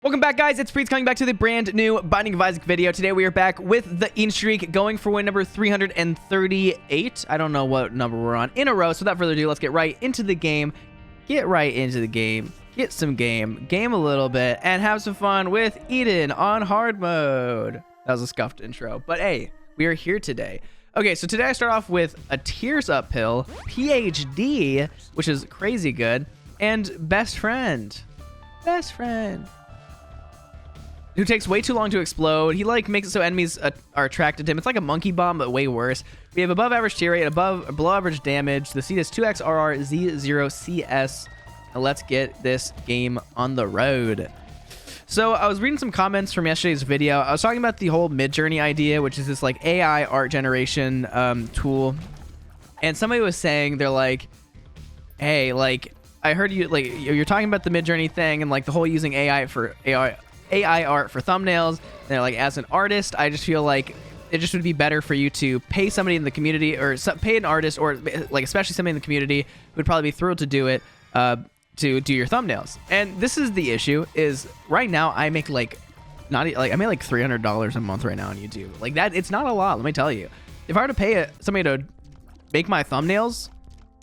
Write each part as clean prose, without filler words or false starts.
Welcome back, guys. It's Priets coming back to the brand new Binding of Isaac video. Today we are back with the Eat Streak, going for win number 338. I don't know what number we're on in a row. So without further ado, let's get right into the game. Get right into the game. Get some game a little bit, and have some fun with Eden on hard mode. That was a scuffed intro, but hey, we are here today. Okay, so today I start off with a Tears Up pill, PhD, which is crazy good, and Best Friend. Best Friend. Who takes way too long to explode. He makes it so enemies are attracted to him. It's like a monkey bomb, but way worse. We have above average tear rate, below average damage. The seed is 2x RR Z0CS. Now let's get this game on the road. So I was reading some comments from yesterday's video. I was talking about the whole Midjourney idea, which is this like AI art generation tool. And somebody was saying, they're like, hey, like I heard you you're talking about the Midjourney thing and like the whole using AI art for thumbnails. And they're like, as an artist, I just feel like it just would be better for you to pay somebody in the community, or pay an artist, or like especially somebody in the community who would probably be thrilled to do it, to do your thumbnails. And this is the issue, is right now I make like I make like $300 a month right now on YouTube. Like that, it's not a lot, let me tell you. If I were to pay somebody to make my thumbnails,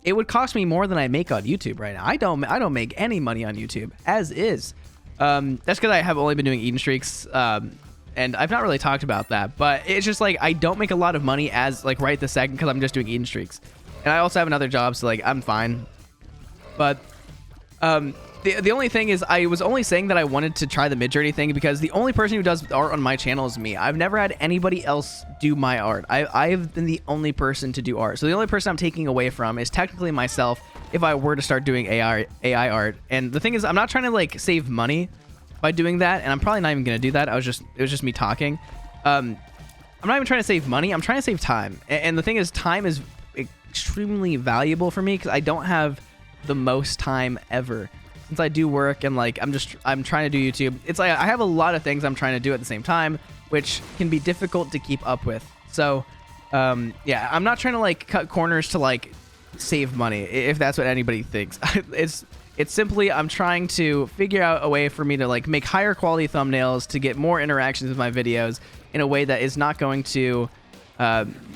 it would cost me more than I make on YouTube right now. I don't make any money on YouTube as is. That's because I have only been doing Eden Streaks, and I've not really talked about that, but it's just like I don't make a lot of money as like right this second because I'm just doing Eden Streaks, and I also have another job, so like I'm fine. But the only thing is, I was only saying that I wanted to try the Midjourney thing because the only person who does art on my channel is me. I've never had anybody else do my art. I've been the only person to do art, so the only person I'm taking away from is technically myself if I were to start doing AI art. And the thing is, I'm not trying to like save money by doing that, and I'm probably not even gonna do that. It was just me talking. I'm not even trying to save money. I'm trying to save time. And the thing is, time is extremely valuable for me because I don't have the most time ever. Since I do work and like I'm trying to do YouTube, it's like I have a lot of things I'm trying to do at the same time, which can be difficult to keep up with. So yeah, I'm not trying to like cut corners to like save money, if that's what anybody thinks. It's simply I'm trying to figure out a way for me to like make higher quality thumbnails to get more interactions with my videos in a way that is not going to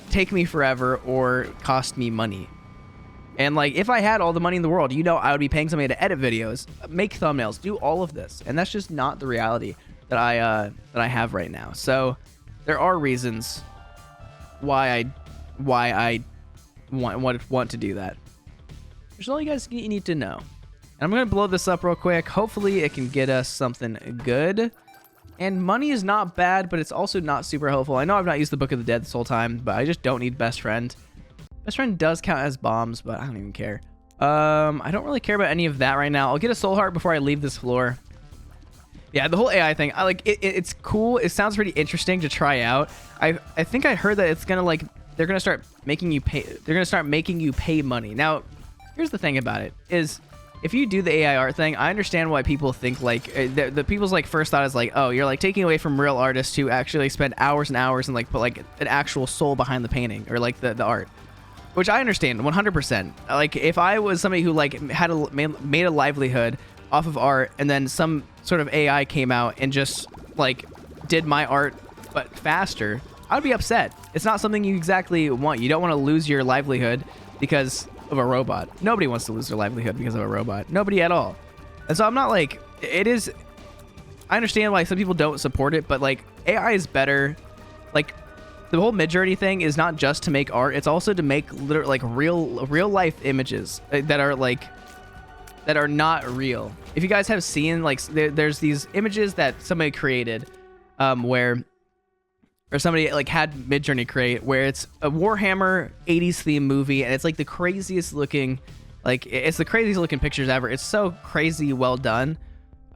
take me forever or cost me money. And like if I had all the money in the world, you know, I would be paying somebody to edit videos, make thumbnails, do all of this, and that's just not the reality that I have right now. So there are reasons why I want to do that. Which is all you guys need to know. And I'm gonna blow this up real quick. Hopefully it can get us something good. And money is not bad, but it's also not super helpful. I know I've not used the Book of the Dead this whole time, but I just don't need Best Friend. Best Friend does count as bombs, but I don't even care. I don't really care about any of that right now. I'll get a soul heart before I leave this floor. Yeah, the whole AI thing, I like it. It's cool. It sounds pretty interesting to try out. I think I heard that it's gonna like they're gonna start making you pay. They're gonna start making you pay money. Now, here's the thing about it is, if you do the AI art thing, I understand why people think like the people's like first thought is like, oh, you're like taking away from real artists who actually spend hours and hours and like put like an actual soul behind the painting or like the art. Which I understand 100%. Like if I was somebody who like made a livelihood off of art, and then some sort of AI came out and just like did my art but faster, I would be upset. It's not something you exactly want. You don't want to lose your livelihood because of a robot. Nobody wants to lose their livelihood because of a robot. Nobody at all. And so I'm not like, it is, I understand why some people don't support it, but like AI is better. Like the whole Midjourney thing is not just to make art, it's also to make literally like real life images that are not real. If you guys have seen like there's these images that somebody created where somebody like had Midjourney create, where it's a Warhammer 80s theme movie, and it's like the craziest looking, like it's the craziest looking pictures ever. It's so crazy well done,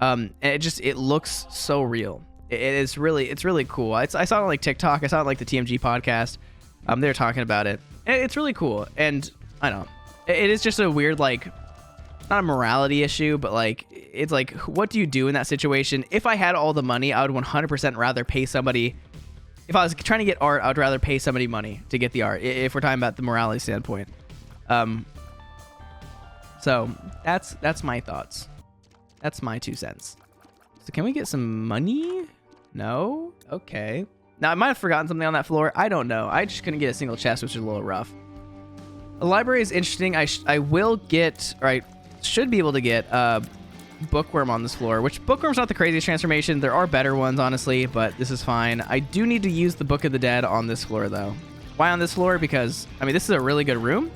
and it looks so real. It's really cool. I saw it on like TikTok. I saw it on like the TMG podcast. They were talking about it. It's really cool, and I don't know. It is just a weird like, not a morality issue, but like it's like, what do you do in that situation? If I had all the money, I would 100% rather pay somebody. If I was trying to get art, I would rather pay somebody money to get the art, if we're talking about the morality standpoint. So that's my thoughts. That's my 2 cents. So can we get some money? No? Okay. Now, I might have forgotten something on that floor. I don't know. I just couldn't get a single chest, which is a little rough. The library is interesting. I will get, or I should be able to get Bookworm on this floor, which Bookworm's not the craziest transformation. There are better ones, honestly, but this is fine. I do need to use the Book of the Dead on this floor, though. Why on this floor? Because, I mean, this is a really good room.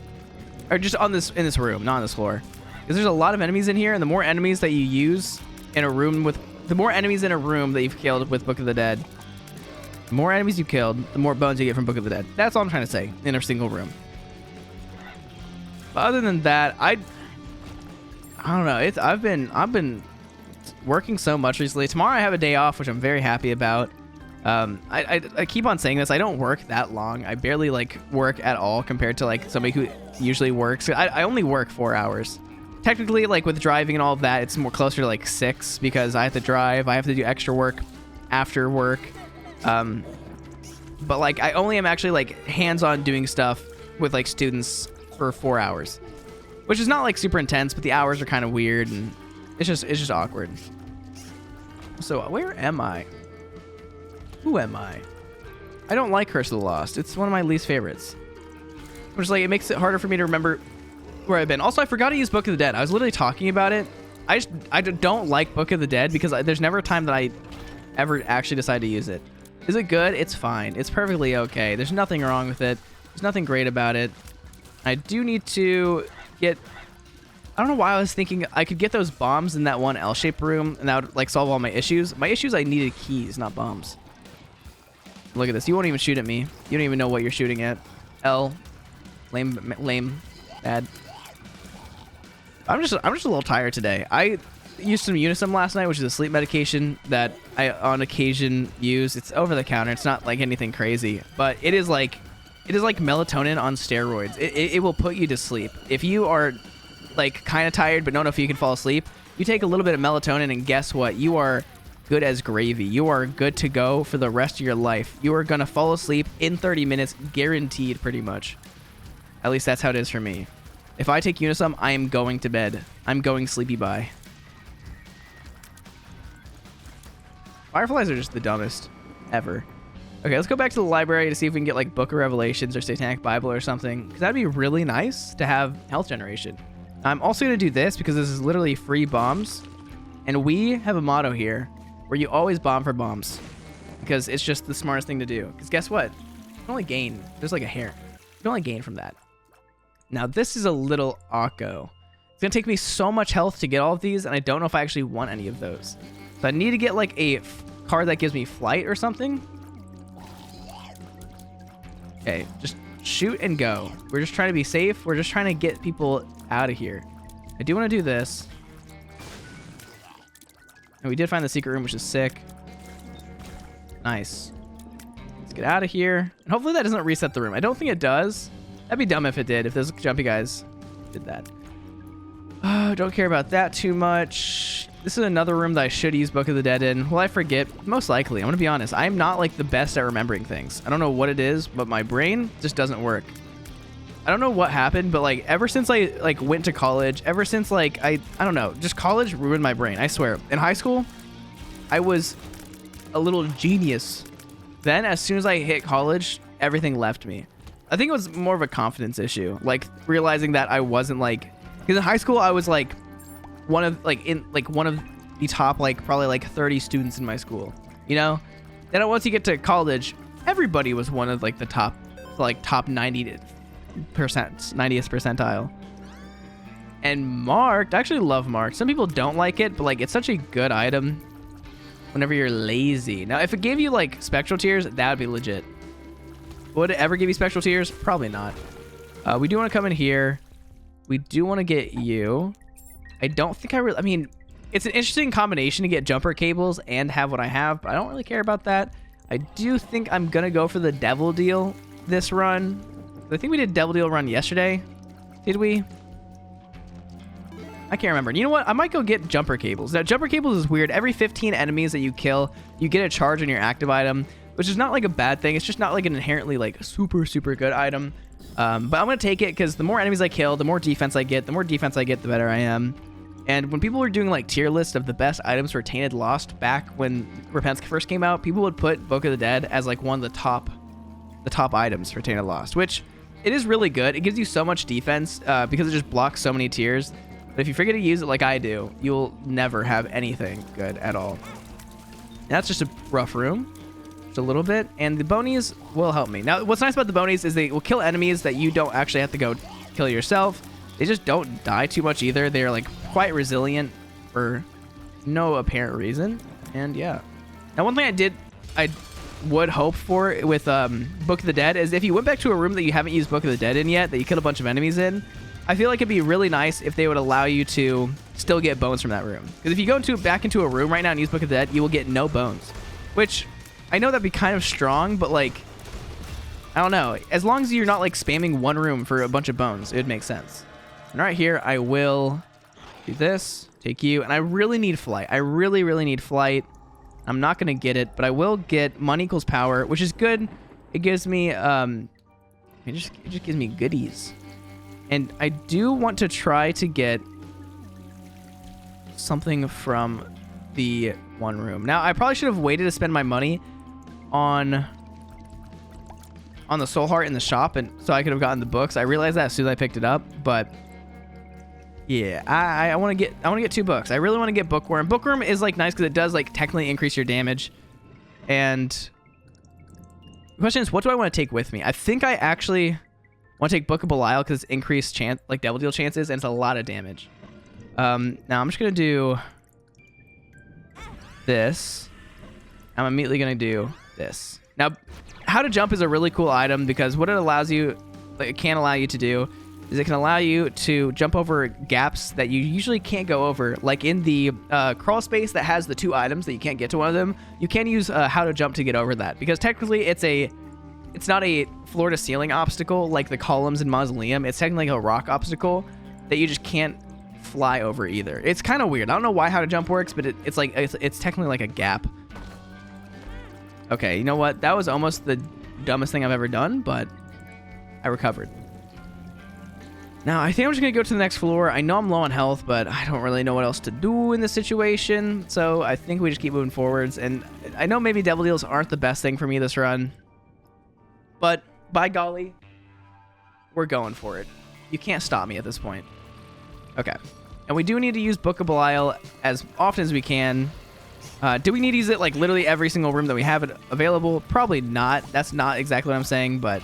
Or just in this room, not on this floor. Because there's a lot of enemies in here, and the more enemies that you use in a room with... The more enemies in a room that you've killed with Book of the Dead, the more enemies you killed, the more bones you get from Book of the Dead. That's all I'm trying to say in a single room. But other than that, I don't know. I've been working so much recently. Tomorrow I have a day off, which I'm very happy about. I keep on saying this. I don't work that long. I barely like work at all compared to like somebody who usually works. I only work 4 hours. Technically, like with driving and all of that, it's more closer to like 6 because I have to drive. I have to do extra work after work. But like I only am actually like hands-on doing stuff with like students for 4 hours, which is not like super intense, but the hours are kind of weird and it's just awkward. So where am I? Who am I? I don't like Curse of the Lost. It's one of my least favorites. Which is like, it makes it harder for me to remember where I've been. Also, I forgot to use Book of the Dead. I was literally talking about it. I don't like Book of the Dead because there's never a time that I ever actually decide to use it. Is it good? It's fine. It's perfectly okay. There's nothing wrong with it. There's nothing great about it. I do need to get... I don't know why I was thinking I could get those bombs in that one L-shaped room and that would like solve all my issues. My issues, I needed keys, not bombs. Look at this. You won't even shoot at me. You don't even know what you're shooting at. L. Lame. Bad. I'm just a little tired today. I used some Unisum last night, which is a sleep medication that I on occasion use. It's over the counter. It's not like anything crazy, but it is like melatonin on steroids. It will put you to sleep. If you are like kind of tired but don't know if you can fall asleep, you take a little bit of melatonin and guess what? You are good as gravy. You are good to go for the rest of your life. You are gonna fall asleep in 30 minutes, guaranteed, pretty much. At least that's how it is for me. If I take Unisum, I am going to bed. I'm going sleepy bye. Fireflies are just the dumbest ever. Okay, let's go back to the library to see if we can get like Book of Revelations or Satanic Bible or something, because that'd be really nice to have health generation. I'm also going to do this because this is literally free bombs, and we have a motto here where you always bomb for bombs because it's just the smartest thing to do. Because guess what? You can only gain. There's like a hair. You can only gain from that. Now this is a little awko. It's going to take me so much health to get all of these, and I don't know if I actually want any of those. So I need to get like a card that gives me flight or something. Okay, just shoot and go. We're just trying to be safe. We're just trying to get people out of here. I do want to do this. And we did find the secret room, which is sick. Nice. Let's get out of here. And hopefully that doesn't reset the room. I don't think it does. That'd be dumb if it did, if those jumpy guys did that. Oh, don't care about that too much. This is another room that I should use Book of the Dead in. Will I forget? Most likely. I'm going to be honest. I'm not like the best at remembering things. I don't know what it is, but my brain just doesn't work. I don't know what happened, but like ever since I like went to college, ever since like I don't know, just college ruined my brain. I swear. In high school, I was a little genius. Then as soon as I hit college, everything left me. I think it was more of a confidence issue, like realizing that I wasn't like, because in high school I was like one of the top like probably like 30 students in my school, you know. Then once you get to college, everybody was one of like the top 90th percentile. And marked, I actually love marked. Some people don't like it, but like it's such a good item whenever you're lazy. Now if it gave you like spectral tears, that would be legit. Would it ever give you spectral tears? Probably not. We do want to come in here. We do want to get you. I don't think I mean, it's an interesting combination to get jumper cables and have what I have, but I don't really care about that. I do think I'm going to go for the devil deal this run. I think we did devil deal run yesterday. Did we? I can't remember. You know what? I might go get jumper cables. Now, jumper cables is weird. Every 15 enemies that you kill, you get a charge on your active item, which is not like a bad thing. It's just not like an inherently like super good item. But I'm going to take it because the more enemies I kill, the more defense I get. The more defense I get, the better I am. And when people were doing like tier lists of the best items for Tainted Lost back when Repentance first came out, people would put Book of the Dead as like one of the top items for Tainted Lost, which it is really good. It gives you so much defense because it just blocks so many tiers. But if you forget to use it like I do, you'll never have anything good at all. And that's just a rough room, just a little bit. And the bonies will help me. Now, what's nice about the bonies is they will kill enemies that you don't actually have to go kill yourself. They just don't die too much either. They're like quite resilient for no apparent reason. And yeah. Now, one thing I would hope for with Book of the Dead is if you went back to a room that you haven't used Book of the Dead in yet, that you killed a bunch of enemies in, I feel like it'd be really nice if they would allow you to still get bones from that room. Because if you go back into a room right now and use Book of the Dead, you will get no bones. Which, I know that'd be kind of strong, but like, I don't know. As long as you're not like spamming one room for a bunch of bones, it would make sense. And right here, I will do this, take you, and I really need flight. I really, really need flight. I'm not going to get it, but I will get money equals power, which is good. It gives me, it just gives me goodies. And I do want to try to get something from the one room. Now, I probably should have waited to spend my money on the soul heart in the shop, and so I could have gotten the books. I realized that as soon as I picked it up, but yeah, I want to get 2 books. I really want to get Bookworm. Bookworm is like nice because it does like technically increase your damage. And the question is, what do I want to take with me? I think I actually want to take Book of Belial because it's increased chance, like Devil Deal chances, and it's a lot of damage. Now I'm just gonna do this. I'm immediately gonna do this. Now, how to jump is a really cool item because what it allows you, like it can allow you to do, is it can allow you to jump over gaps that you usually can't go over. Like in the crawl space that has the 2 items that you can't get to one of them, you can use how to jump to get over that. Because technically it's not a floor to ceiling obstacle like the columns in Mausoleum. It's technically a rock obstacle that you just can't fly over either. It's kind of weird. I don't know why how to jump works, but it's technically like a gap. Okay, you know what? That was almost the dumbest thing I've ever done, but I recovered. Now, I think I'm just going to go to the next floor. I know I'm low on health, but I don't really know what else to do in this situation. So I think we just keep moving forwards. And I know maybe Devil Deals aren't the best thing for me this run. But by golly, we're going for it. You can't stop me at this point. Okay. And we do need to use Book of Belial as often as we can. Do we need to use it like literally every single room that we have it available? Probably not. That's not exactly what I'm saying, but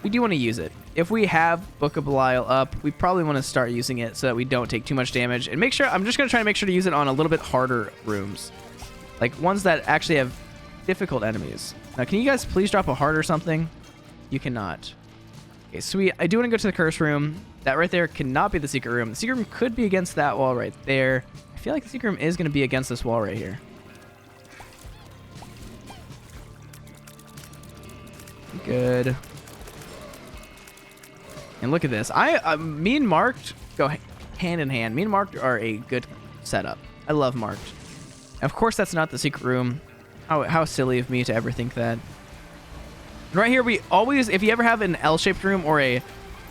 we do want to use it. If we have Book of Belial up, we probably want to start using it so that we don't take too much damage. And make sure, I'm just going to try to make sure to use it on a little bit harder rooms. Like ones that actually have difficult enemies. Now, can you guys please drop a heart or something? You cannot. Okay, sweet. I do want to go to the curse room. That right there cannot be the secret room. The secret room could be against that wall right there. I feel like the secret room is going to be against this wall right here. Good. And look at this. Me and Marked go hand in hand. Me and Marked are a good setup. I love Marked. Of course, that's not the secret room. How silly of me to ever think that. And right here, we always, if you ever have an L-shaped room or a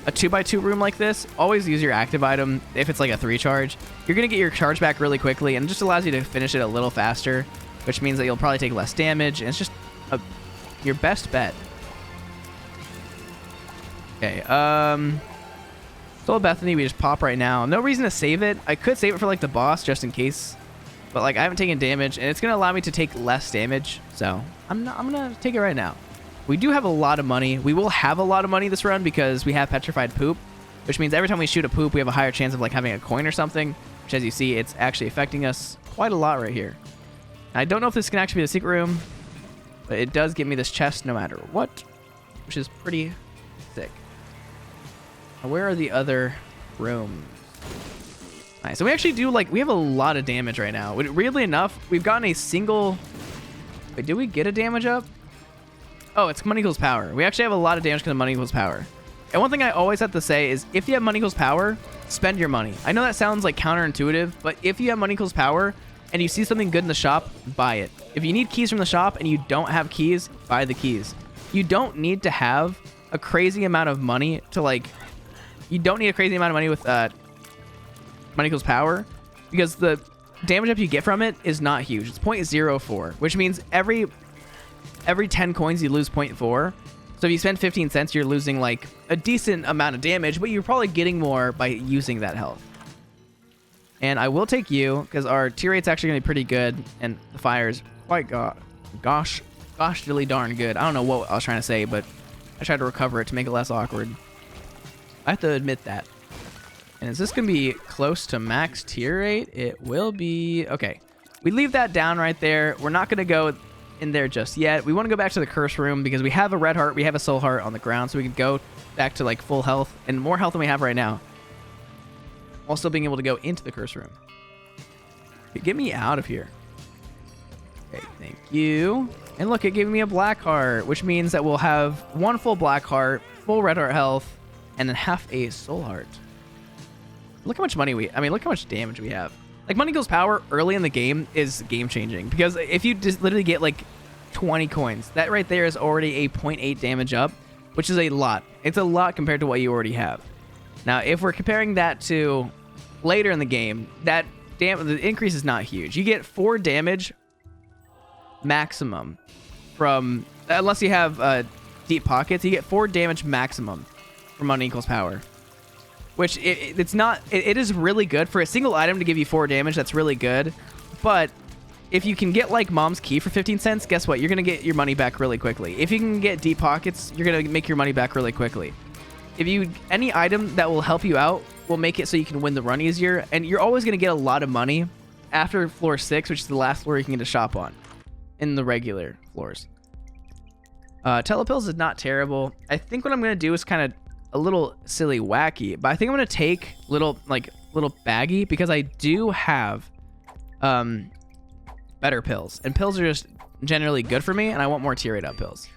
2x2 room like this, always use your active item if it's like a 3 charge. You're going to get your charge back really quickly, and it just allows you to finish it a little faster, which means that you'll probably take less damage, and it's just your best bet. Okay, Soul of Bethany, we just pop right now. No reason to save it. I could save it for like the boss just in case, but like I haven't taken damage, and it's gonna allow me to take less damage. So I'm gonna take it right now. We do have a lot of money. We will have a lot of money this run because we have petrified poop, which means every time we shoot a poop, we have a higher chance of like having a coin or something. Which, as you see, it's actually affecting us quite a lot right here. I don't know if this can actually be the secret room, but it does give me this chest no matter what, which is pretty sick. Where are the other rooms? Nice. So we actually do like, we have a lot of damage right now. Weirdly enough, we've gotten a single... Wait, did we get a damage up? Oh, it's money equals power. We actually have a lot of damage because of money equals power. And one thing I always have to say is if you have money equals power, spend your money. I know that sounds like counterintuitive, but if you have money equals power and you see something good in the shop, buy it. If you need keys from the shop and you don't have keys, buy the keys. You don't need to have a crazy amount of money to like... You don't need a crazy amount of money with money equals power, because the damage up you get from it is not huge. It's 0.04, which means every 10 coins you lose 0.4. So if you spend 15 cents, you're losing like a decent amount of damage, but you're probably getting more by using that health. And I will take you because our tier rate's actually going to be pretty good, and the fire is quite gosh, really darn good. I don't know what I was trying to say, but I tried to recover it to make it less awkward. I have to admit that. And is this going to be close to max tier rate? It will be. Okay. We leave that down right there. We're not going to go in there just yet. We want to go back to the curse room because we have a red heart. We have a soul heart on the ground, so we can go back to like full health and more health than we have right now, while still being able to go into the curse room. Get me out of here. Okay, thank you. And look, it gave me a black heart, which means that we'll have one full black heart, full red heart health, and then half a soul heart. Look how much money look how much damage we have. Like, money equals power early in the game is game changing, because if you just literally get like 20 coins, that right there is already a 0.8 damage up, which is a lot. It's a lot compared to what you already have. Now, if we're comparing that to later in the game, the increase is not huge. You get 4 damage maximum from, unless you have deep pockets, you get 4 damage maximum from money equals power, which it is really good for a single item to give you 4 damage. That's really good. But if you can get like Mom's Key for 15 cents, guess what? You're going to get your money back really quickly. If you can get deep pockets, you're going to make your money back really quickly. Any item that will help you out will make it so you can win the run easier, and you're always going to get a lot of money after floor 6, which is the last floor you can get a shop on in the regular floors. Telepills is not terrible. I think what I'm going to do is kind of a little silly wacky, but I think I'm going to take little baggy, because I do have better pills, and pills are just generally good for me, and I want more tier rate up pills.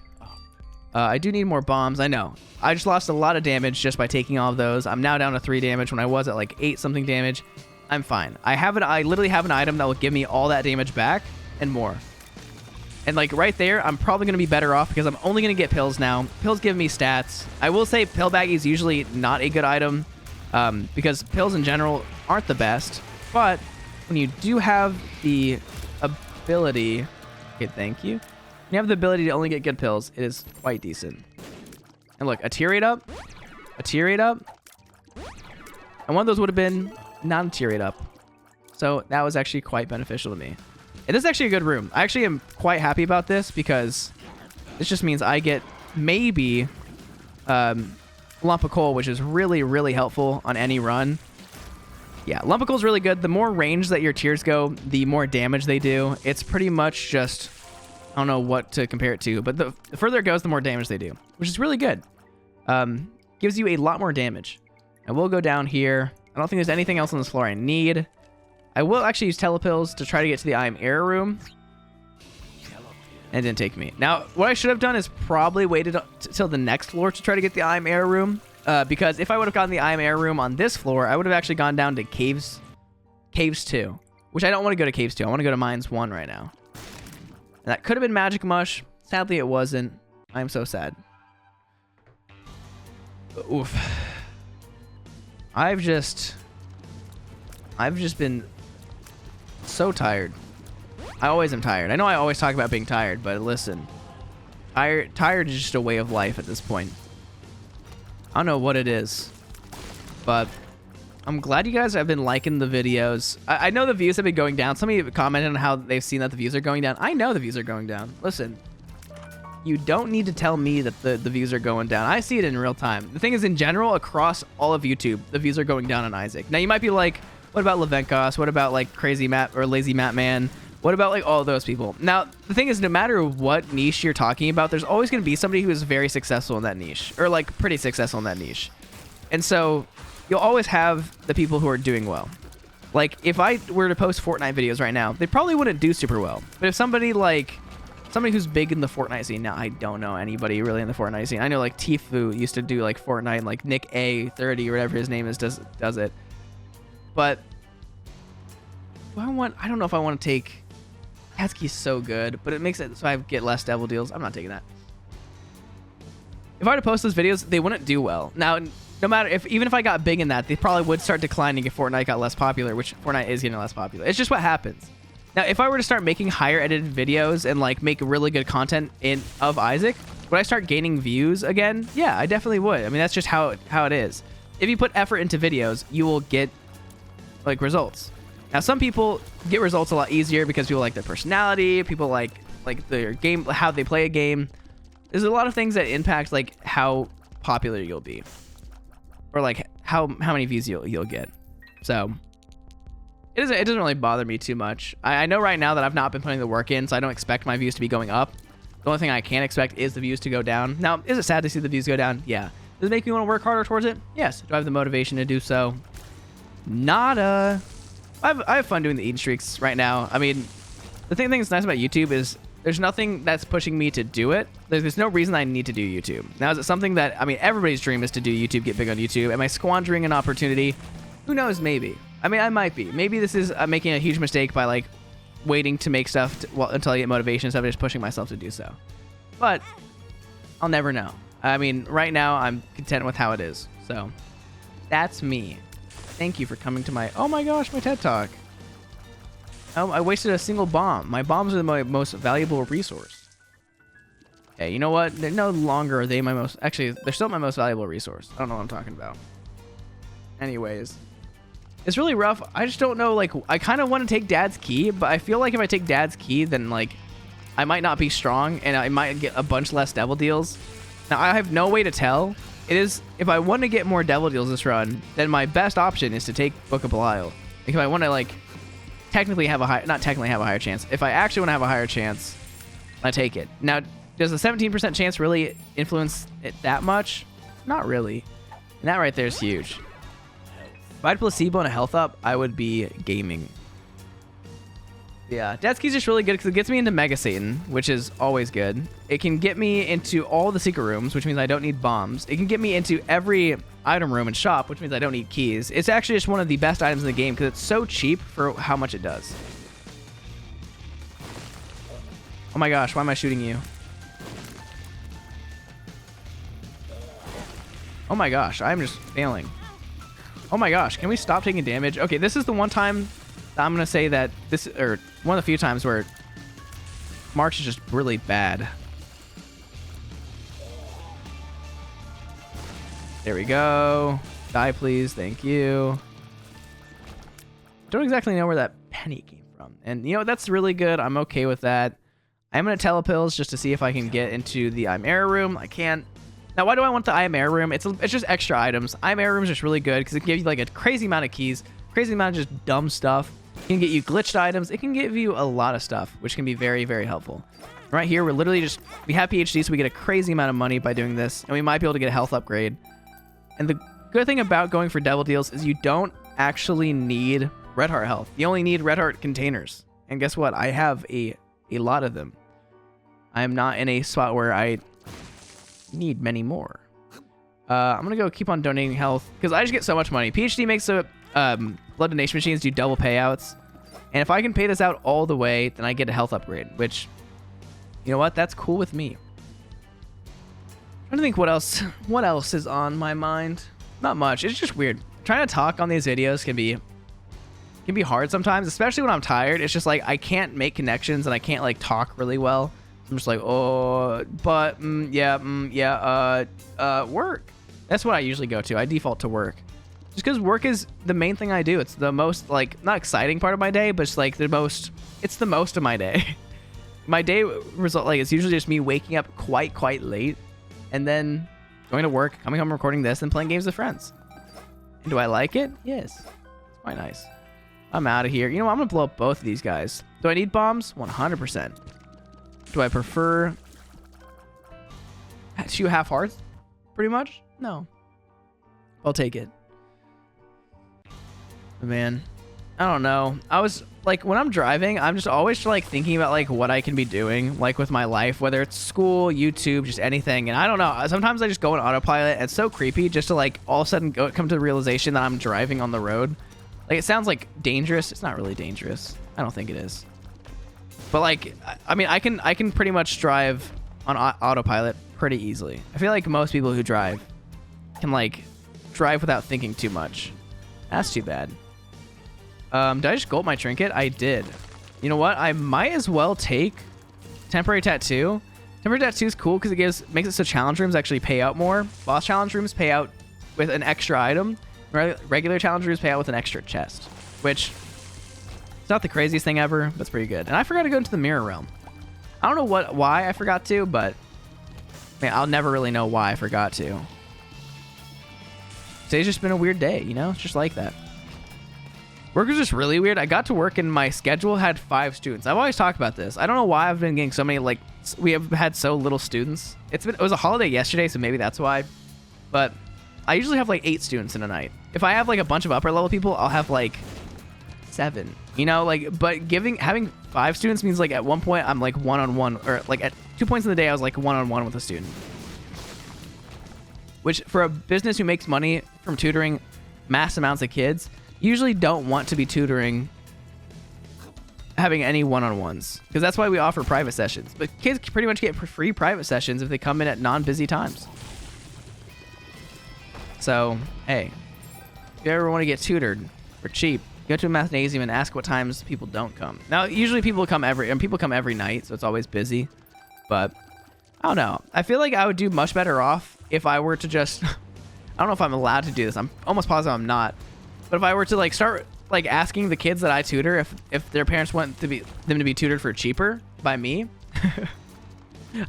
I do need more bombs. I know. I just lost a lot of damage just by taking all of those. I'm now down to 3 damage when I was at like 8 something damage. I'm fine. I literally have an item that will give me all that damage back and more. And like right there, I'm probably going to be better off because I'm only going to get pills now. Pills give me stats. I will say pill baggy is usually not a good item because pills in general aren't the best. But when you do have the ability... Okay, thank you. When you have the ability to only get good pills, it is quite decent. And look, a tier rate up, a tier rate up, and one of those would have been not a tier rate up. So that was actually quite beneficial to me. And this is actually a good room. I actually am quite happy about this because this just means I get maybe lump of coal, which is really, really helpful on any run. Yeah, lump of coal is really good. The more range that your tiers go, the more damage they do. It's pretty much just... I don't know what to compare it to, but the further it goes, the more damage they do, which is really good. Gives you a lot more damage. And we'll go down here. I don't think there's anything else on this floor I need. I will actually use telepills to try to get to the I am error room. And it didn't take me. Now, what I should have done is probably waited till the next floor to try to get the I am error room. Because if I would have gotten the I am error room on this floor, I would have actually gone down to Caves 2. Which I don't want to go to Caves 2. I want to go to Mines 1 right now. And that could have been Magic Mush. Sadly, it wasn't. I'm so sad. But oof. I've just been so tired. I always am tired. I know I always talk about being tired, but listen. Tired is just a way of life at this point. I don't know what it is, but I'm glad you guys have been liking the videos. I know the views have been going down. Somebody commented on how they've seen that the views are going down. I know the views are going down. Listen, you don't need to tell me that the views are going down. I see it in real time. The thing is, in general, across all of YouTube, the views are going down on Isaac. Now, you might be like, what about Levenkos? What about like Crazy Matt or Lazy Matt Man? What about like all those people? Now, the thing is, no matter what niche you're talking about, there's always going to be somebody who is very successful in that niche, or like pretty successful in that niche. And so you'll always have the people who are doing well. Like, if I were to post Fortnite videos right now, they probably wouldn't do super well. But if somebody who's big in the Fortnite scene, now I don't know anybody really in the Fortnite scene. I know like Tfue used to do like Fortnite, and like Nick A30 or whatever his name is does it. But I don't know if I want to take... Hatsuki's so good, but it makes it so I get less devil deals. I'm not taking that. If I were to post those videos, they wouldn't do well. Now, no matter even if I got big in that, they probably would start declining if Fortnite got less popular, which Fortnite is getting less popular. It's just what happens. Now, if I were to start making higher edited videos and like make really good content of Isaac, would I start gaining views again? Yeah, I definitely would. I mean, that's just how it is. If you put effort into videos, you will get like results. Now, some people get results a lot easier because people like their personality, people like their game, how they play a game. There's a lot of things that impact like how popular you'll be, or like how many views you'll get. So it doesn't really bother me too much. I know right now that I've not been putting the work in, so I don't expect my views to be going up. The only thing I can expect is the views to go down. Now, is it sad to see the views go down? Yeah. Does it make me want to work harder towards it? Yes. Do I have the motivation to do so? Nada. I have fun doing the eating streaks right now. I mean, the thing that's nice about YouTube is there's nothing that's pushing me to do it. There's no reason I need to do YouTube. Now, is it something that, I mean, everybody's dream is to do YouTube, get big on YouTube. Am I squandering an opportunity? Who knows? Maybe. I mean, I might be. Maybe this is making a huge mistake by like waiting to make stuff until I get motivation instead of just pushing myself to do so. But I'll never know. I mean, right now I'm content with how it is. So that's me. Thank you for coming to my, oh my gosh, my TED Talk. Oh, I wasted a single bomb. My bombs are my most valuable resource. Hey, you know what? They're no longer are they my most, actually, they're still my most valuable resource. I don't know what I'm talking about. Anyways, it's really rough. I just don't know, like, I kind of want to take Dad's key, but I feel like if I take Dad's key, then, like, I might not be strong, and I might get a bunch less devil deals. Now, I have no way to tell. It is, if I want to get more devil deals this run, then my best option is to take Book of Belial. Like, if I want to, like, technically have a high, not technically have a higher chance. If I actually want to have a higher chance, I take it. Now, does the 17% chance really influence it that much? Not really. And that right there is huge. If I had placebo and a health up, I would be gaming. Yeah, Dad's Key's just really good because it gets me into Mega Satan, which is always good. It can get me into all the secret rooms, which means I don't need bombs. It can get me into every item room and shop, which means I don't need keys. It's actually just one of the best items in the game because it's so cheap for how much it does. Oh my gosh, why am I shooting you? Oh my gosh, I'm just failing. Oh my gosh, can we stop taking damage? Okay, this is the one time I'm going to say that this, or one of the few times where March is just really bad. There we go. Die, please. Thank you. Don't exactly know where that penny came from. And, you know, that's really good. I'm okay with that. I'm going to telepills just to see if I can get into the I'm Air room. I can't. Now, why do I want the I'm Air room? It's just extra items. I'm Air room is just really good because it can give you like a crazy amount of keys, crazy amount of just dumb stuff. It can get you glitched items. It can give you a lot of stuff, which can be very, very helpful. Right here, we're literally just, we have PhD, so we get a crazy amount of money by doing this, and we might be able to get a health upgrade. And the good thing about going for devil deals is you don't actually need red heart health. You only need red heart containers. And guess what? I have a lot of them. I am not in a spot where I need many more. I'm gonna go keep on donating health because I just get so much money. PhD makes a blood donation machines do double payouts, and if I can pay this out all the way, then I get a health upgrade, which, you know what, that's cool with me. I don't think what else is on my mind. Not much. It's just weird. Trying to talk on these videos can be hard sometimes, especially when I'm tired. It's just like I can't make connections and I can't like talk really well. I'm just like, oh, but work. That's what I usually go to. I default to work. Just because work is the main thing I do. It's the most, like, not exciting part of my day, but it's like it's the most of my day. My day result, like, it's usually just me waking up quite late and then going to work, coming home, recording this, and playing games with friends. And do I like it? Yes. It's quite nice. I'm out of here. You know what? I'm going to blow up both of these guys. Do I need bombs? 100%. Do I prefer shoot half hearts? Pretty much? No. I'll take it. Man, I don't know. I was like, when I'm driving, I'm just always like thinking about like what I can be doing like with my life, whether it's school, YouTube, just anything. And I don't know. Sometimes I just go on autopilot. It's so creepy just to like all of a sudden come to the realization that I'm driving on the road. Like, it sounds like dangerous. It's not really dangerous. I don't think it is. But like, I mean, I can pretty much drive on autopilot pretty easily. I feel like most people who drive can like drive without thinking too much. That's too bad. Did I just gulp my trinket? I did. You know what? I might as well take temporary tattoo. Temporary tattoo is cool because it makes it so challenge rooms actually pay out more. Boss challenge rooms pay out with an extra item. Regular challenge rooms pay out with an extra chest, which it's not the craziest thing ever, but it's pretty good. And I forgot to go into the mirror realm. I don't know why I forgot to, but man, I'll never really know why I forgot to. Today's just been a weird day, you know? It's just like that. Work was just really weird. I got to work and my schedule had 5 students. I've always talked about this. I don't know why I've been getting so many, like, we have had so little students. It was a holiday yesterday, so maybe that's why. But I usually have like 8 students in a night. If I have like a bunch of upper level people, I'll have like 7. You know, like, but having 5 students means like at one point I'm like one-on-one, or like at 2 points in the day I was like one-on-one with a student. Which for a business who makes money from tutoring mass amounts of kids, usually don't want to be tutoring having any one-on-ones, because that's why we offer private sessions. But kids pretty much get free private sessions if they come in at non-busy times. So hey, if you ever want to get tutored for cheap, go to a mathnasium and ask what times people don't come. Now usually people come every night, so it's always busy. But I don't know, I feel like I would do much better off if I were to just I don't know if I'm allowed to do this, I'm almost positive I'm not. But if I were to like start like asking the kids that I tutor if their parents want them to be tutored for cheaper by me.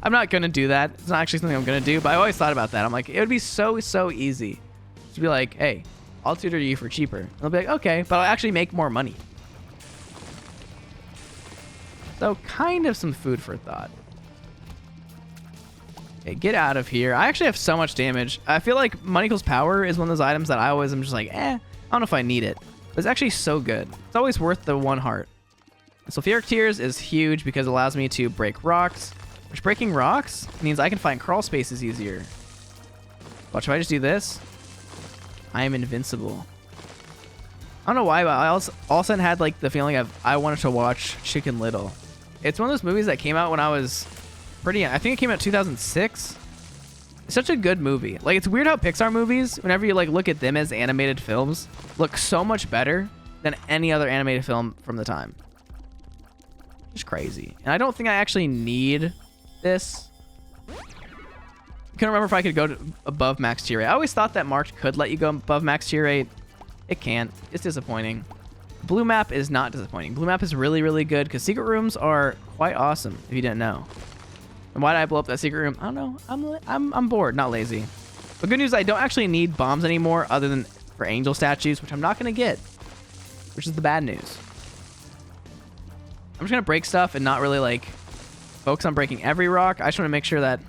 I'm not gonna do that. It's not actually something I'm gonna do, but I always thought about that. I'm like, it would be so easy to be like, hey, I'll tutor you for cheaper. And they'll be like, okay, but I'll actually make more money. So kind of some food for thought. Okay, get out of here. I actually have so much damage. I feel like Money Equals Power is one of those items that I always am just like, I don't know if I need it. But it's actually so good. It's always worth the 1 heart. Sulfuric Tears is huge because it allows me to break rocks. Which breaking rocks means I can find crawl spaces easier. Watch, if I just do this, I am invincible. I don't know why, but I all of a sudden had like the feeling of I wanted to watch Chicken Little. It's one of those movies that came out when I was pretty young. I think it came out 2006. It's such a good movie. Like, it's weird how Pixar movies, whenever you like look at them as animated films, look so much better than any other animated film from the time. Just crazy. And I don't think I actually need this. I couldn't remember if I could go above max tier rate. I always thought that Marked could let you go above max tier rate. It can't. It's disappointing. Blue map is not disappointing. Blue map is really good because secret rooms are quite awesome if you didn't know. And why did I blow up that secret room? I don't know. I'm bored, not lazy. But good news, I don't actually need bombs anymore other than for angel statues, which I'm not going to get, which is the bad news. I'm just going to break stuff and not really like focus on breaking every rock. I just want to make sure that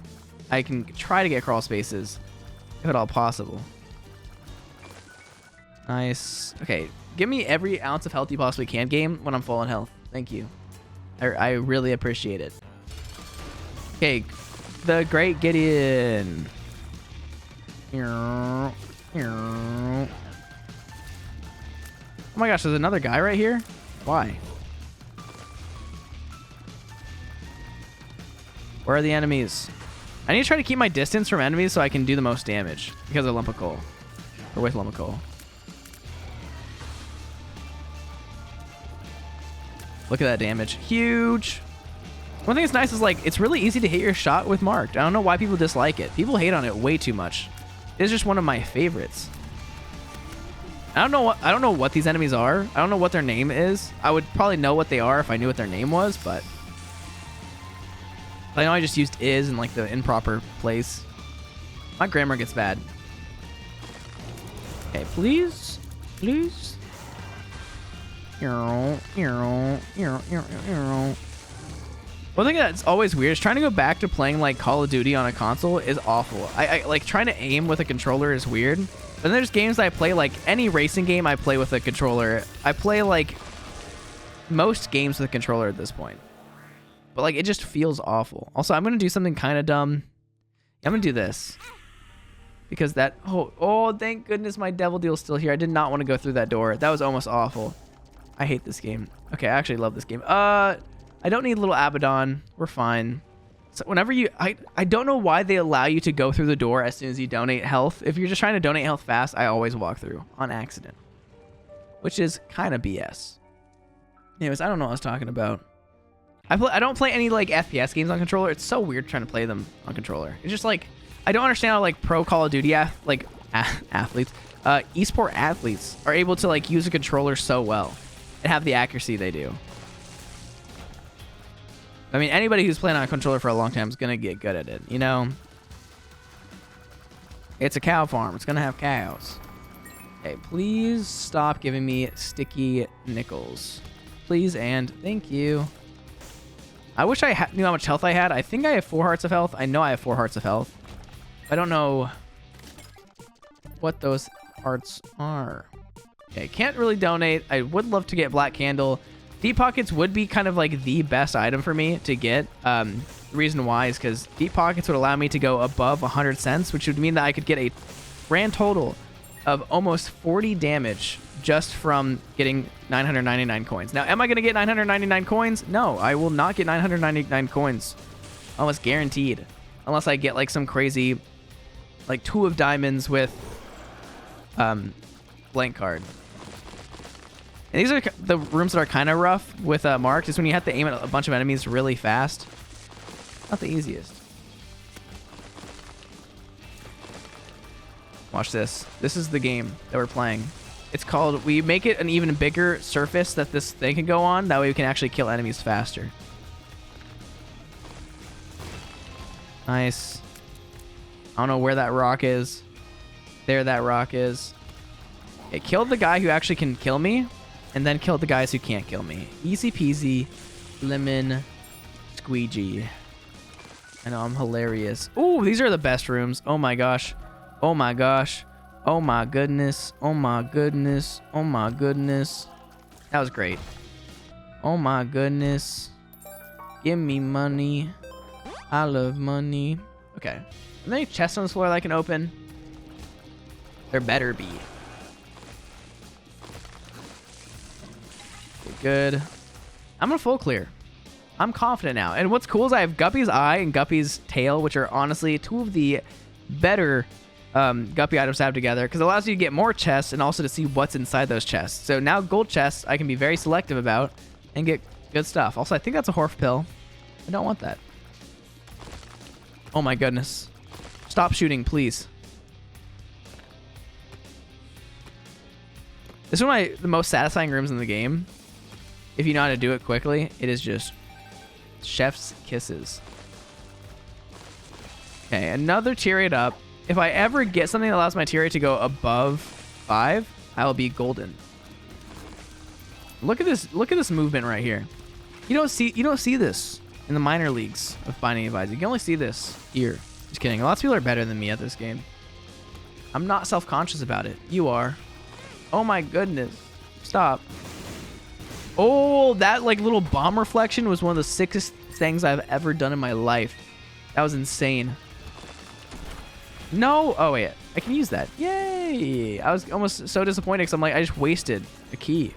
I can try to get crawl spaces if at all possible. Nice. Okay, give me every ounce of health you possibly can, game, when I'm full on health. Thank you. I really appreciate it. Okay, the Great Gideon. Oh my gosh, there's another guy right here? Why? Where are the enemies? I need to try to keep my distance from enemies so I can do the most damage because of lump of coal. Or with lump of coal. Look at that damage. Huge. One thing that's nice is like it's really easy to hit your shot with Marked. I don't know why people dislike it. People hate on it way too much. It's just one of my favorites. I don't know what these enemies are. I don't know what their name is. I would probably know what they are if I knew what their name was, but I know I just used is in like the improper place. My grammar gets bad. Okay, please. One thing that's always weird is trying to go back to playing like Call of Duty on a console is awful. I like trying to aim with a controller is weird. But then there's games that I play, like any racing game I play with a controller. I play like most games with a controller at this point. But like it just feels awful. Also, I'm going to do something kind of dumb. I'm going to do this. Because that, oh, thank goodness my devil deal's still here. I did not want to go through that door. That was almost awful. I hate this game. Okay, I actually love this game. I don't need little Abaddon. We're fine. So whenever you, I don't know why they allow you to go through the door as soon as you donate health. If you're just trying to donate health fast, I always walk through on accident, which is kind of BS. Anyways, I don't know what I was talking about. I don't play any like FPS games on controller. It's so weird trying to play them on controller. It's just like, I don't understand how like pro Call of Duty athletes, esport athletes are able to like use a controller so well and have the accuracy they do. I mean, anybody who's playing on a controller for a long time is going to get good at it, you know? It's a cow farm. It's going to have cows. Okay, please stop giving me sticky nickels. Please and thank you. I wish I knew how much health I had. I think I have 4 hearts of health. I know I have 4 hearts of health. I don't know what those hearts are. Okay, can't really donate. I would love to get Black Candle. Deep Pockets would be kind of like the best item for me to get. The reason why is because Deep Pockets would allow me to go above 100 cents, which would mean that I could get a grand total of almost 40 damage just from getting 999 coins. Now, am I going to get 999 coins? No, I will not get 999 coins. Almost guaranteed. Unless I get like some crazy, like 2 of diamonds with blank card. And these are the rooms that are kind of rough with marked, is when you have to aim at a bunch of enemies really fast. Not the easiest. Watch this. This is the game that we're playing. It's called, we make it an even bigger surface that this thing can go on. That way we can actually kill enemies faster. Nice. I don't know where that rock is. There that rock is. It killed the guy who actually can kill me, and then killed the guys who can't kill me. Easy peasy, lemon squeegee. I know, I'm hilarious. Ooh, these are the best rooms. Oh my gosh. Oh my gosh. Oh my goodness. Oh my goodness. Oh my goodness. That was great. Oh my goodness. Give me money. I love money. Okay. Are there any chests on this floor that I can open? There better be. Okay, good. I'm gonna full clear. I'm confident now. And what's cool is I have Guppy's eye and Guppy's tail, which are honestly 2 of the better Guppy items to have together, because it allows you to get more chests and also to see what's inside those chests. So now gold chests I can be very selective about and get good stuff. Also, I think that's a Horf pill. I don't want that. Oh my goodness. Stop shooting, please. This is one of the most satisfying rooms in the game. If you know how to do it quickly, it is just chef's kisses. Okay, another tier rate up. If I ever get something that allows my tier rate to go above 5, I will be golden. Look at this. Look at this movement right here. You don't see this in the minor leagues of Binding of Isaac. You can only see this here. Just kidding. Lots of people are better than me at this game. I'm not self-conscious about it. You are. Oh my goodness. Stop. Oh, that like little bomb reflection was one of the sickest things I've ever done in my life. That was insane. No. Oh, wait. I can use that. Yay. I was almost so disappointed because I'm like, I just wasted a key.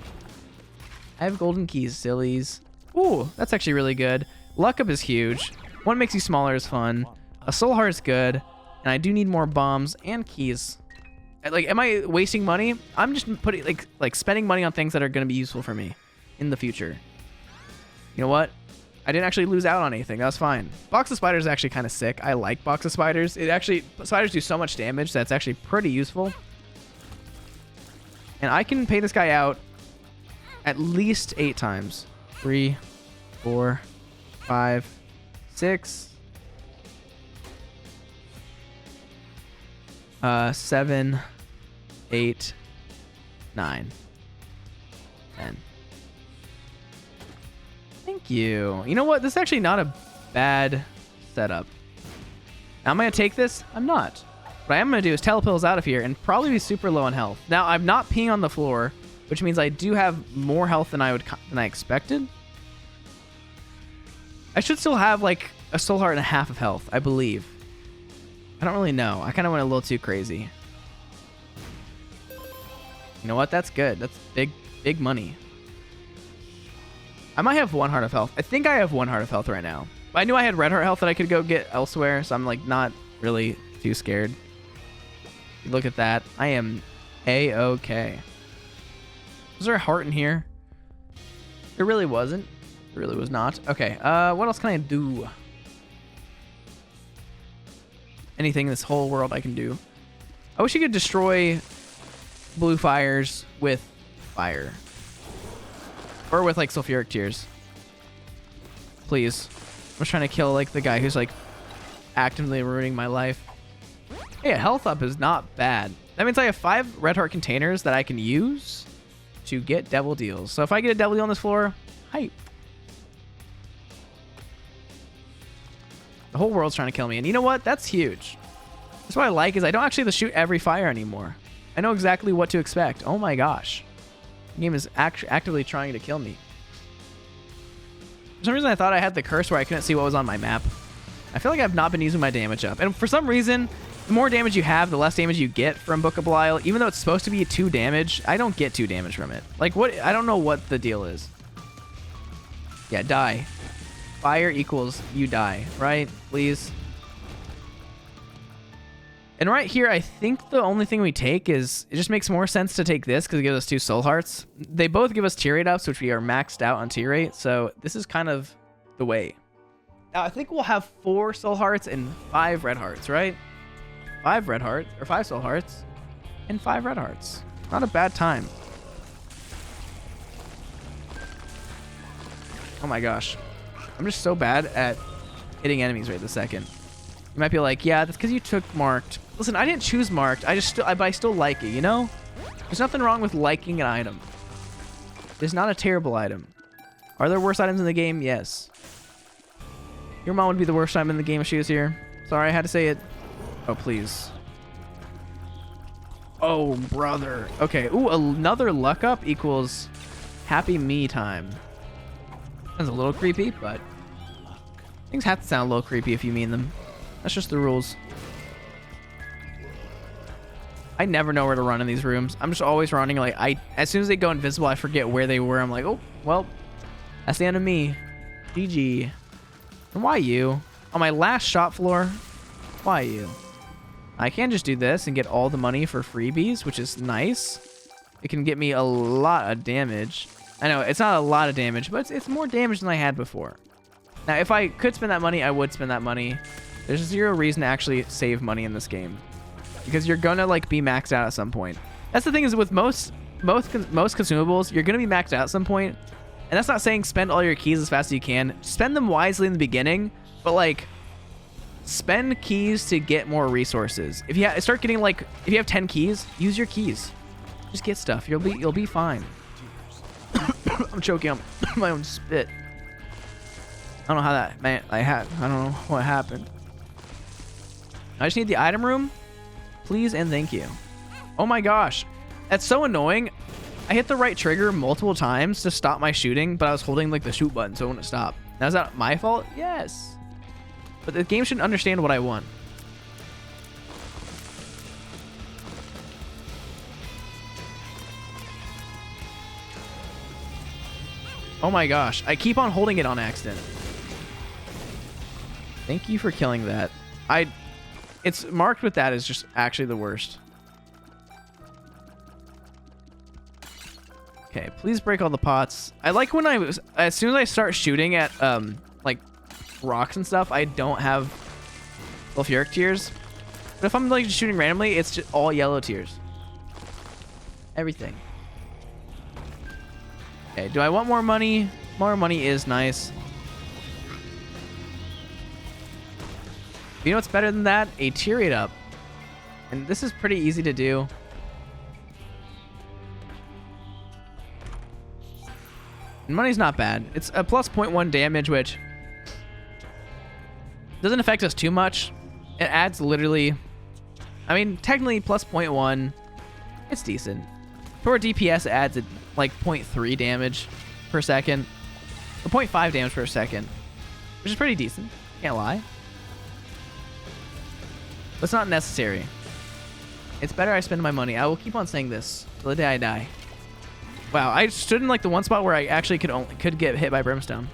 I have golden keys, sillies. Ooh, that's actually really good. Luck up is huge. One makes you smaller is fun. A soul heart is good. And I do need more bombs and keys. Like, am I wasting money? I'm just putting like spending money on things that are going to be useful for me in the future. You know what? I didn't actually lose out on anything. That was fine. Box of spiders is actually kind of sick. I like box of spiders. Spiders do so much damage that's actually pretty useful. And I can pay this guy out at least 8 times. 3, 4, 5, 6, 7, 8, 9, 10. Thank you. You know what? This is actually not a bad setup. Now, am I going to take this? I'm not. What I am going to do is telepills out of here and probably be super low on health. Now, I'm not peeing on the floor, which means I do have more health than I expected. I should still have like a soul heart and a half of health, I believe. I don't really know. I kind of went a little too crazy. You know what? That's good. That's big money. I might have 1 heart of health. I think I have 1 heart of health right now. I knew I had red heart health that I could go get elsewhere, so I'm like not really too scared. Look at that. I am A-okay. Was there a heart in here? There really wasn't. There really was not. Okay, what else can I do? Anything in this whole world I can do. I wish you could destroy blue fires with fire. Or with, like, sulfuric tears. Please. I'm just trying to kill, like, the guy who's, like, actively ruining my life. Hey, a health up is not bad. That means I have 5 red heart containers that I can use to get devil deals. So if I get a devil deal on this floor, hype. The whole world's trying to kill me. And you know what? That's huge. That's what I like is I don't actually have to shoot every fire anymore. I know exactly what to expect. Oh my gosh. The game is actively trying to kill me. For some reason, I thought I had the curse where I couldn't see what was on my map. I feel like I've not been using my damage up. And for some reason, the more damage you have, the less damage you get from Book of Belial. Even though it's supposed to be 2 damage, I don't get 2 damage from it. Like, what? I don't know what the deal is. Yeah, die. Fire equals you die, right? Please. And right here, I think the only thing we take is... It just makes more sense to take this because it gives us 2 soul hearts. They both give us tier rate ups, which we are maxed out on tier rate. So this is kind of the way. Now, I think we'll have 4 soul hearts and 5 red hearts, right? 5 red hearts, or 5 soul hearts, and 5 red hearts. Not a bad time. Oh my gosh. I'm just so bad at hitting enemies right this second. You might be like, yeah, that's because you took marked. Listen, I didn't choose marked. But I still like it, you know? There's nothing wrong with liking an item. It's not a terrible item. Are there worse items in the game? Yes. Your mom would be the worst item in the game if she was here. Sorry, I had to say it. Oh, please. Oh, brother. Okay. Ooh, another luck up equals happy me time. That's a little creepy, but things have to sound a little creepy if you mean them. That's just the rules. I never know where to run in these rooms. I'm just always running. Like, as soon as they go invisible, I forget where they were. I'm like, oh, well, that's the end of me. GG. And why you? On my last shop floor? Why you? I can just do this and get all the money for freebies, which is nice. It can get me a lot of damage. I know, it's not a lot of damage, but it's more damage than I had before. Now, if I could spend that money, I would spend that money. There's 0 reason to actually save money in this game. Because you're gonna, like, be maxed out at some point. That's the thing is with most consumables, you're gonna be maxed out at some point. And that's not saying spend all your keys as fast as you can. Spend them wisely in the beginning, but, like, spend keys to get more resources. If you start getting, like, if you have 10 keys, use your keys. Just get stuff. You'll be fine. I'm choking on my own spit. I don't know how that, man. I don't know what happened. I just need the item room. Please and thank you. Oh my gosh. That's so annoying. I hit the right trigger multiple times to stop my shooting, but I was holding, like, the shoot button, so it wouldn't stop. Now, is that my fault? Yes. But the game should understand what I want. Oh my gosh. I keep on holding it on accident. Thank you for killing that. It's marked with that as just actually the worst. Okay, please break all the pots. I like when as soon as I start shooting at like rocks and stuff, I don't have sulfuric tears. But if I'm like just shooting randomly, it's just all yellow tears. Everything. Okay, do I want more money? More money is nice. You know what's better than that? A tier rate up. And this is pretty easy to do. And money's not bad. It's a plus 0.1 damage, which doesn't affect us too much. It adds literally, I mean, technically plus 0.1. It's decent. For DPS, it adds like 0.3 damage per second. Or 0.5 damage per second. Which is pretty decent. Can't lie. But it's not necessary. It's better I spend my money. I will keep on saying this till the day I die. Wow, I stood in like the one spot where I actually could get hit by brimstone.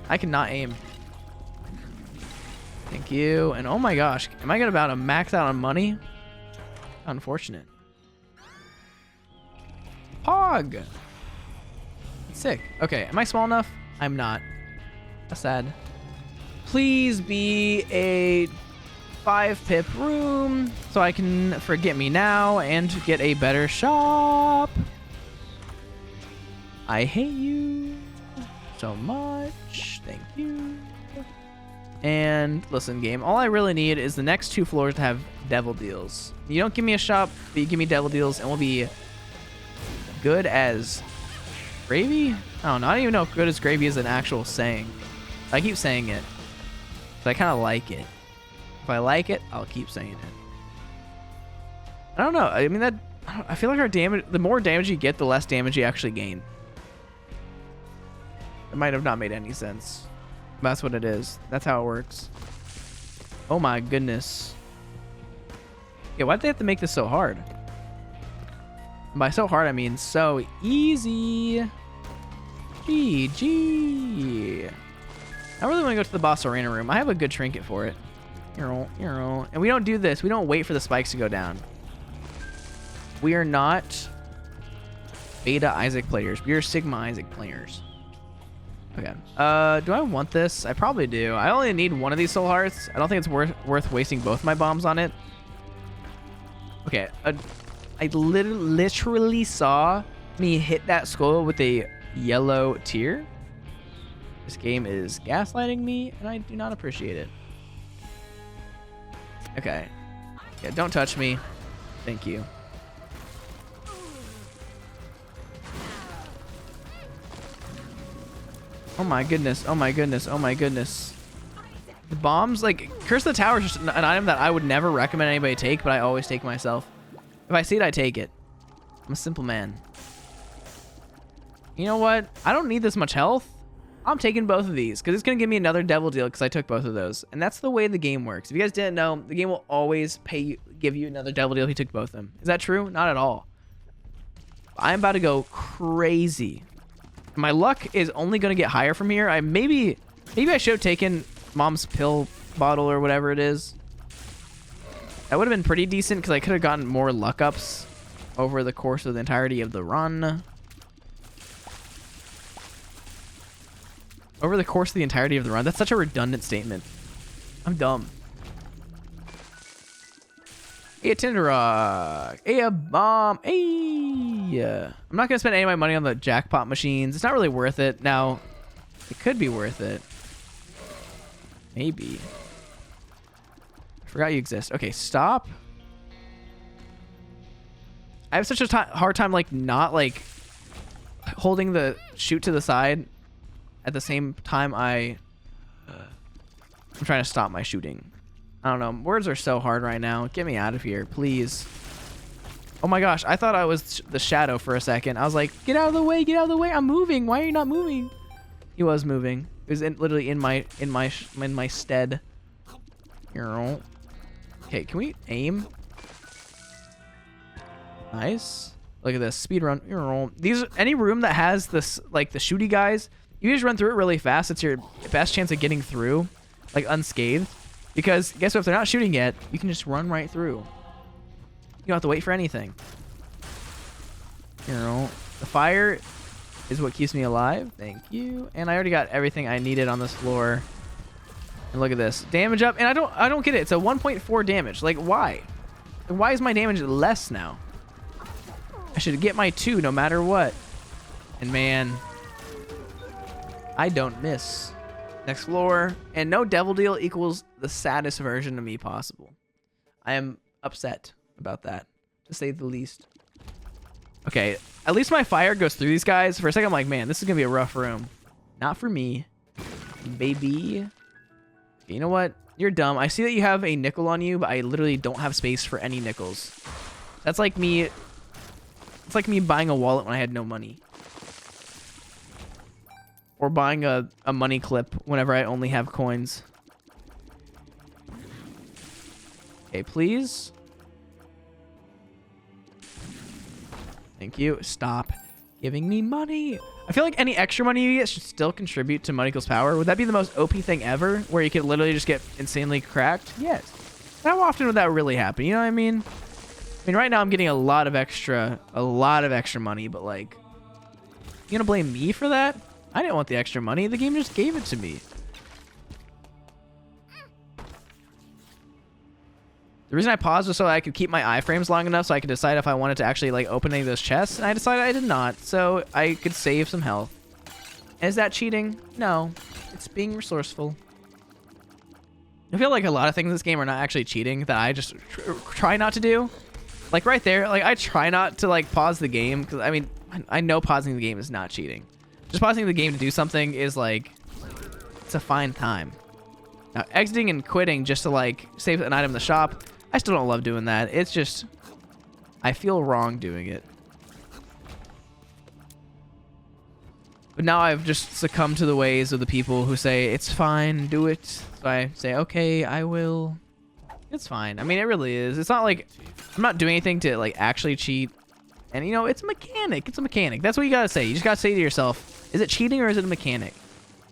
I cannot aim. Thank you. And oh my gosh, am I about to max out on money? Unfortunate. Pog. Sick. Okay, am I small enough? I'm not. That's sad. Please be a 5-pip room so I can forget me now and get a better shop. I hate you so much. Thank you. And listen, game, all I really need is the next 2 floors to have devil deals. You don't give me a shop, but you give me devil deals, and we'll be good as gravy? I don't know. I don't even know if good as gravy is an actual saying. I keep saying it. But I kind of like it. If I like it, I'll keep saying it. I don't know. I mean, I feel like our damage, the more damage you get, the less damage you actually gain. It might have not made any sense. That's what it is. That's how it works. Oh my goodness. Yeah, why'd they have to make this so hard? And by so hard, I mean so easy. GG. I really want to go to the boss arena room. I have a good trinket for it. And we don't do this. We don't wait for the spikes to go down. We are not Beta Isaac players. We are Sigma Isaac players. Okay. Do I want this? I probably do. I only need one of these soul hearts. I don't think it's worth wasting both my bombs on it. Okay. I literally saw me hit that skull with a yellow tear. This game is gaslighting me, and I do not appreciate it. Okay. Yeah, don't touch me. Thank you. Oh my goodness. Oh my goodness. Oh my goodness. The bombs, like, Curse of the Tower is just an item that I would never recommend anybody take, but I always take myself. If I see it, I take it. I'm a simple man. You know what? I don't need this much health. I'm taking both of these because it's going to give me another devil deal because I took both of those. And that's the way the game works. If you guys didn't know, the game will always give you another devil deal if you took both of them. Is that true? Not at all. I'm about to go crazy. My luck is only going to get higher from here. Maybe I should have taken Mom's pill bottle or whatever it is. That would have been pretty decent because I could have gotten more luck ups over the course of the entirety of the run. Over the course of the entirety of the run. That's such a redundant statement. I'm dumb. Hey, a Tinder rock. Hey, a bomb. Hey. I'm not going to spend any of my money on the jackpot machines. It's not really worth it. Now, it could be worth it. Maybe. I forgot you exist. Okay, stop. I have such a hard time, like, not, like, holding the shoot to the side at the same time I'm trying to stop my shooting. I don't know. Words are so hard right now. Get me out of here, please. Oh my gosh. I thought I was the shadow for a second. I was like, get out of the way. Get out of the way. I'm moving. Why are you not moving? He was moving. It was literally in my stead. Okay, can we aim? Nice. Look at this. Speed run. Any room that has this, like, the shooty guys, you just run through it really fast. It's your best chance of getting through, like, unscathed. Because guess what? If they're not shooting yet, you can just run right through. You don't have to wait for anything. The fire is what keeps me alive. Thank you. And I already got everything I needed on this floor. And look at this. Damage up. And I don't get it. It's a 1.4 damage. Like, why? Why is my damage less now? I should get my 2 no matter what. And man, I don't miss. Next floor. And no devil deal equals the saddest version of me possible. I am upset about that, to say the least. Okay, at least my fire goes through these guys. For a second, I'm like, man, this is going to be a rough room. Not for me, baby. You know what? You're dumb. I see that you have a nickel on you, but I literally don't have space for any nickels. That's like me. It's like me buying a wallet when I had no money. Or buying a money clip whenever I only have coins. Okay, please. Thank you. Stop giving me money. I feel like any extra money you get should still contribute to money equals power. Would that be the most OP thing ever, where you could literally just get insanely cracked? Yes. How often would that really happen? You know what I mean? I mean, right now I'm getting a lot of extra money, but like, you gonna blame me for that? I didn't want the extra money. The game just gave it to me. The reason I paused was so I could keep my iframes long enough so I could decide if I wanted to actually like open any of those chests, and I decided I did not, so I could save some health. Is that cheating? No, it's being resourceful. I feel like a lot of things in this game are not actually cheating that I just try not to do. Like right there, like I try not to like pause the game because I mean I know pausing the game is not cheating. Just pausing the game to do something is like, it's a fine time. Now exiting and quitting just to like save an item in the shop, I still don't love doing that. It's just, I feel wrong doing it. But now I've just succumbed to the ways of the people who say, it's fine, do it. So I say, okay, I will. It's fine. I mean, it really is. It's not like, I'm not doing anything to like actually cheat. And you know, it's a mechanic. It's a mechanic. That's what you gotta say. You just gotta say to yourself, is it cheating or is it a mechanic?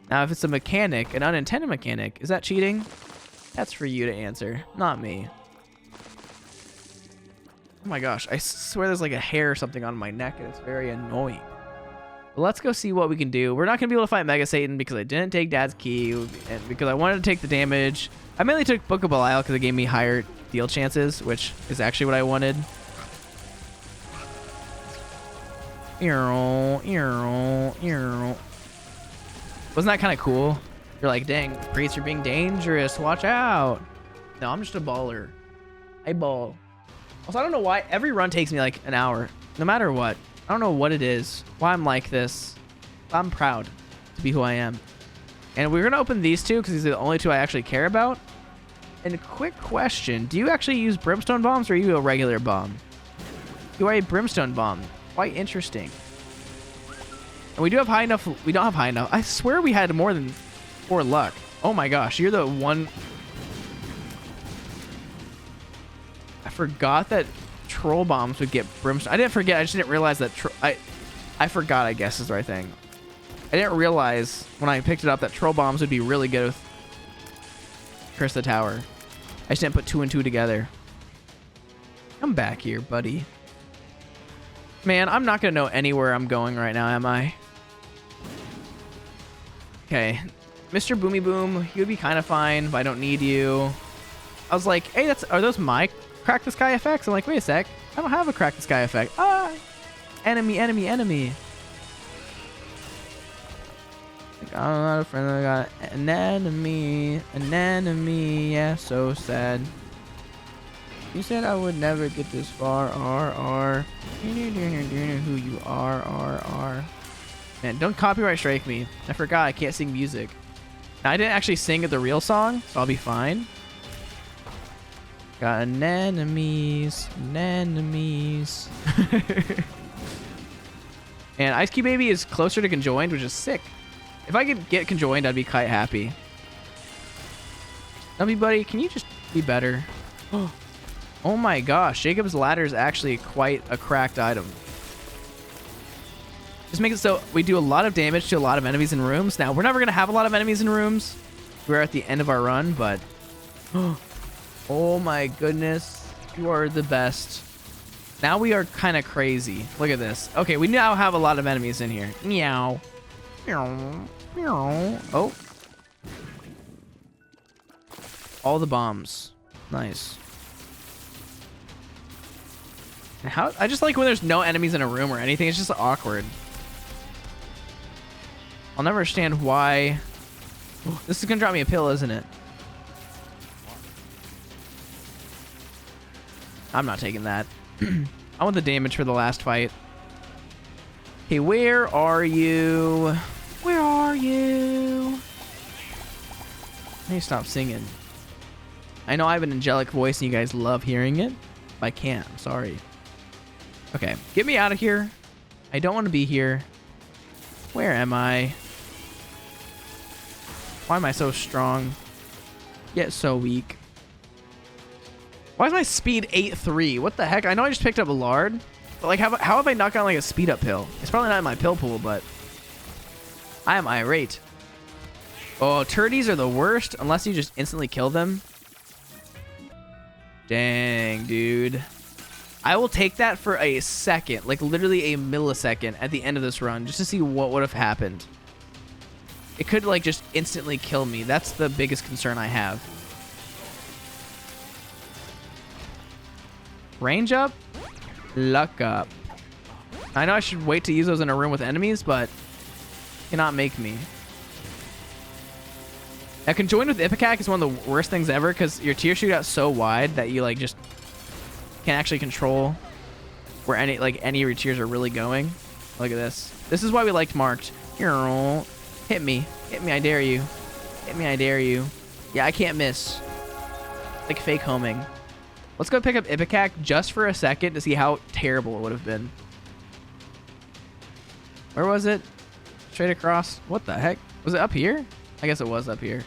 Now, if it's a mechanic, an unintended mechanic, is that cheating? That's for you to answer, not me. Oh my gosh, I swear there's like a hair or something on my neck and it's very annoying. But let's go see what we can do. We're not going to be able to fight Mega Satan because I didn't take Dad's Key and because I wanted to take the damage. I mainly took Book of Belial because it gave me higher deal chances, which is actually what I wanted. Wasn't that kind of cool? You're like, dang, Priets, you're being dangerous. Watch out. No, I'm just a baller. I ball. Also, I don't know why every run takes me like an hour, no matter what. I don't know what it is, why I'm like this. I'm proud to be who I am. And we're going to open these two because these are the only two I actually care about. And a quick question, do you actually use brimstone bombs or are you a regular bomb? You are a brimstone bomb. Quite interesting. And we do have high enough, we don't have high enough. I swear we had more than 4 luck. Oh my gosh, you're the one. I forgot that troll bombs would get brimstone. I didn't forget. I just didn't realize that. I forgot, I guess is the right thing. I didn't realize when I picked it up that troll bombs would be really good with Curse the Tower. I just didn't put 2 and 2 together. Come back here, buddy. Man, I'm not going to know anywhere I'm going right now, am I? Okay. Mr. Boomy Boom, you'd be kind of fine, but I don't need you. I was like, hey, are those my Crack the Sky effects? I'm like, wait a sec. I don't have a Crack the Sky effect. Ah! Enemy, enemy, enemy. Like, I'm not a friend. I got an enemy. An enemy. Yeah, so sad. You said I would never get this far. R. Who you are. R. Man, don't copyright strike me. I forgot I can't sing music. Now, I didn't actually sing the real song, so I'll be fine. Got anemones. And Ice Cube Baby is closer to conjoined, which is sick. If I could get conjoined, I'd be quite happy. Numbie Buddy, can you just be better? Oh my gosh, Jacob's Ladder is actually quite a cracked item. Just make it so we do a lot of damage to a lot of enemies in rooms. Now, we're never going to have a lot of enemies in rooms. We're at the end of our run, but... Oh my goodness. You are the best. Now we are kind of crazy. Look at this. Okay, we now have a lot of enemies in here. Meow. Meow. Meow. Oh. All the bombs. Nice. And how... I just like when there's no enemies in a room or anything. It's just awkward. I'll never understand why... This is going to drop me a pill, isn't it? I'm not taking that. I want the damage for the last fight. Okay, where are you? Where are you? I need to stop singing. I know I have an angelic voice and you guys love hearing it. But I can't. I'm sorry. Okay, get me out of here. I don't want to be here. Where am I? Why am I so strong, yet so weak? Why is my speed 8-3? What the heck? I know I just picked up a lard, but like, how have I not gotten like a speed up pill? It's probably not in my pill pool, but I am irate. Oh, turdies are the worst unless you just instantly kill them. Dang, dude. I will take that for a second, like literally a millisecond at the end of this run, just to see what would have happened. It could like just instantly kill me. That's the biggest concern I have. Range up, luck up. I know I should wait to use those in a room with enemies, but cannot make me. Now, conjoined with Ipecac is one of the worst things ever because your tier shoot out so wide that you like just can't actually control where any of your tiers are really going. Look at this. This is why we liked Marked. Hit me. Hit me, I dare you. Hit me, I dare you. Yeah, I can't miss. Like fake homing. Let's go pick up Ipecac just for a second to see how terrible it would have been. Where was it? Straight across. What the heck? Was it up here? I guess it was up here.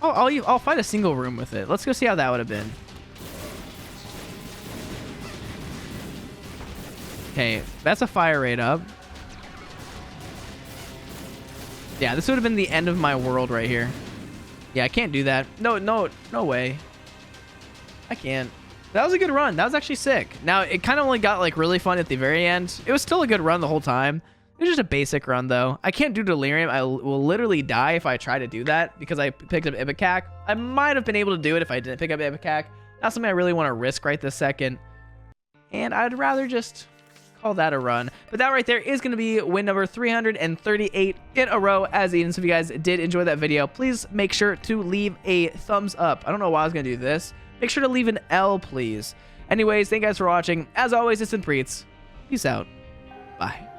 Oh, I'll find a single room with it. Let's go see how that would have been. Okay, that's a fire rate up. Yeah, this would have been the end of my world right here. Yeah, I can't do that. No way. I can't. That was a good run. That was actually sick. Now, it kind of only got like really fun at the very end. It was still a good run the whole time. It was just a basic run though. I can't do Delirium. I will literally die if I try to do that because I picked up Ipecac. I might have been able to do it if I didn't pick up Ipecac. Not something I really want to risk right this second. And I'd rather just call that a run. But that right there is going to be win number 338 in a row as Eden. So if you guys did enjoy that video, please make sure to leave a thumbs up. I don't know why I was going to do this. Make sure to leave an L, please. Anyways, thank you guys for watching. As always, it's been Priets. Peace out. Bye.